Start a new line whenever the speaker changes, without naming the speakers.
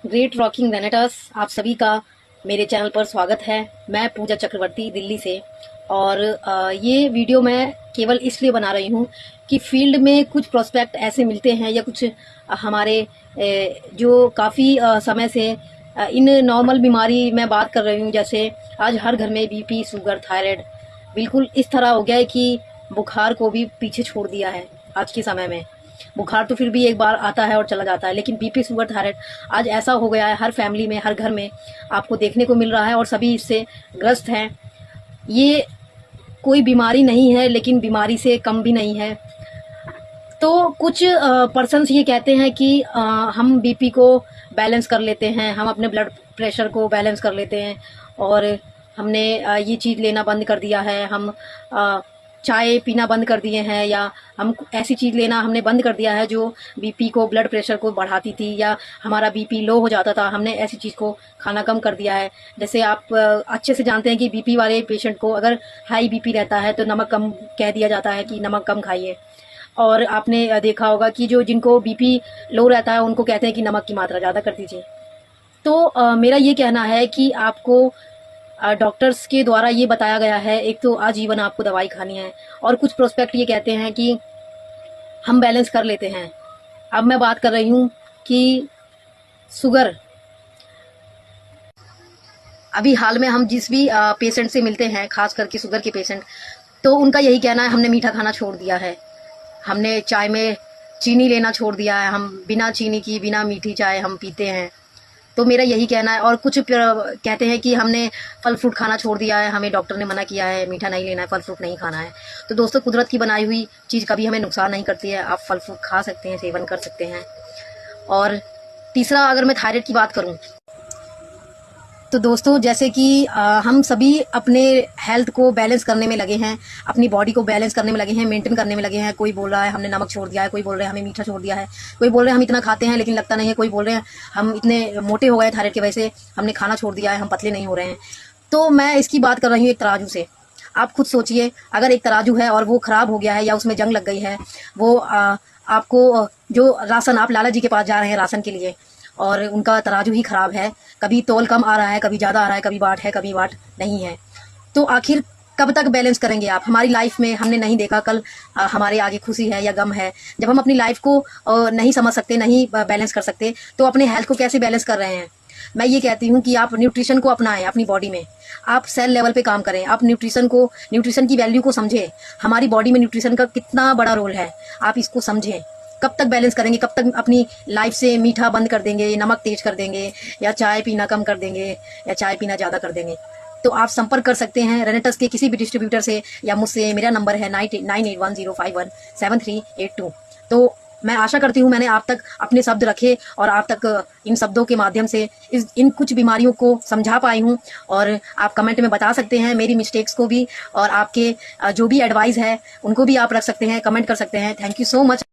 Great rocking वेनेटर्स, आप सभी का मेरे चैनल पर स्वागत है। मैं पूजा चक्रवर्ती दिल्ली से। और ये वीडियो मैं केवल इसलिए बना रही हूँ कि फील्ड में कुछ प्रोस्पेक्ट ऐसे मिलते हैं या कुछ हमारे जो काफ़ी समय से इन नॉर्मल बीमारी मैं बात कर रही हूँ, जैसे आज हर घर में बीपी, शुगर, थायराइड बिल्कुल इस तरह हो गया है कि बुखार को भी पीछे छोड़ दिया है। आज के समय में बुखार तो फिर भी एक बार आता है और चला जाता है, लेकिन बीपी, शुगर, थायराइड आज ऐसा हो गया है, हर फैमिली में, हर घर में आपको देखने को मिल रहा है और सभी इससे ग्रस्त हैं। ये कोई बीमारी नहीं है, लेकिन बीमारी से कम भी नहीं है। तो कुछ पर्सन्स ये कहते हैं कि हम बीपी को बैलेंस कर लेते हैं, हम अपने ब्लड प्रेशर को बैलेंस कर लेते हैं और हमने ये चीज़ लेना बंद कर दिया है, हम चाय पीना बंद कर दिए हैं, या हम ऐसी चीज़ लेना हमने बंद कर दिया है जो बीपी को, ब्लड प्रेशर को बढ़ाती थी, या हमारा बीपी लो हो जाता था, हमने ऐसी चीज़ को खाना कम कर दिया है। जैसे आप अच्छे से जानते हैं कि बीपी वाले पेशेंट को अगर हाई बीपी रहता है तो नमक कम कह दिया जाता है कि नमक कम खाइए। और आपने देखा होगा कि जो जिनको बीपी लो रहता है उनको कहते हैं कि नमक की मात्रा ज़्यादा कर दीजिए। तो मेरा ये कहना है कि आपको डॉक्टर्स के द्वारा ये बताया गया है, एक तो आजीवन आपको दवाई खानी है, और कुछ प्रोस्पेक्ट ये कहते हैं कि हम बैलेंस कर लेते हैं। अब मैं बात कर रही हूँ कि शुगर, अभी हाल में हम जिस भी पेशेंट से मिलते हैं, खास करके शुगर के पेशेंट, तो उनका यही कहना है हमने मीठा खाना छोड़ दिया है, हमने चाय में चीनी लेना छोड़ दिया है, हम बिना चीनी की, बिना मीठी चाय हम पीते हैं। तो मेरा यही कहना है। और कुछ कहते हैं कि हमने फल फ्रूट खाना छोड़ दिया है, हमें डॉक्टर ने मना किया है, मीठा नहीं लेना है, फल फ्रूट नहीं खाना है। तो दोस्तों, कुदरत की बनाई हुई चीज़ कभी हमें नुकसान नहीं करती है। आप फल फ्रूट खा सकते हैं, सेवन कर सकते हैं। और तीसरा, अगर मैं थायराइड की बात करूँ तो दोस्तों, जैसे कि हम सभी अपने हेल्थ को बैलेंस करने में लगे हैं, अपनी बॉडी को बैलेंस करने में लगे हैं, मेंटेन करने में लगे हैं। कोई बोल रहा है हमने नमक छोड़ दिया है, कोई बोल रहे हैं हमें मीठा छोड़ दिया है, कोई बोल रहे हैं हम इतना खाते हैं लेकिन लगता नहीं है, कोई बोल रहे हैं हम इतने मोटे हो गए थायराइड की वजह से, हमने खाना छोड़ दिया है, हम पतले नहीं हो रहे हैं। तो मैं इसकी बात कर रही हूँ एक तराजू से। आप खुद सोचिए, अगर एक तराजू है और वो खराब हो गया है या उसमें जंग लग गई है, वो आपको जो राशन, आप लाला जी के पास जा रहे हैं राशन के लिए और उनका तराजू ही खराब है, कभी तौल कम आ रहा है, कभी ज़्यादा आ रहा है, कभी बाट है, कभी बाट नहीं है, तो आखिर कब तक बैलेंस करेंगे आप? हमारी लाइफ में हमने नहीं देखा कल हमारे आगे खुशी है या गम है। जब हम अपनी लाइफ को नहीं समझ सकते, नहीं बैलेंस कर सकते, तो अपने हेल्थ को कैसे बैलेंस कर रहे हैं? मैं ये कहती हूँ कि आप न्यूट्रिशन को अपनाएं अपनी बॉडी में, आप सेल लेवल पे काम करें, आप न्यूट्रिशन की वैल्यू को समझें। हमारी बॉडी में न्यूट्रिशन का कितना बड़ा रोल है, आप इसको समझें। कब तक बैलेंस करेंगे? कब तक अपनी लाइफ से मीठा बंद कर देंगे, नमक तेज कर देंगे, या चाय पीना कम कर देंगे, या चाय पीना ज़्यादा कर देंगे? तो आप संपर्क कर सकते हैं रेनेटस के किसी भी डिस्ट्रीब्यूटर से या मुझसे। मेरा नंबर है 9810517382। तो मैं आशा करती हूँ मैंने आप तक अपने शब्द रखे और आप तक इन शब्दों के माध्यम से इन कुछ बीमारियों को समझा पाई हूँ। और आप कमेंट में बता सकते हैं मेरी मिस्टेक्स को भी, और आपके जो भी एडवाइस है उनको भी आप रख सकते हैं, कमेंट कर सकते हैं। Thank you so much.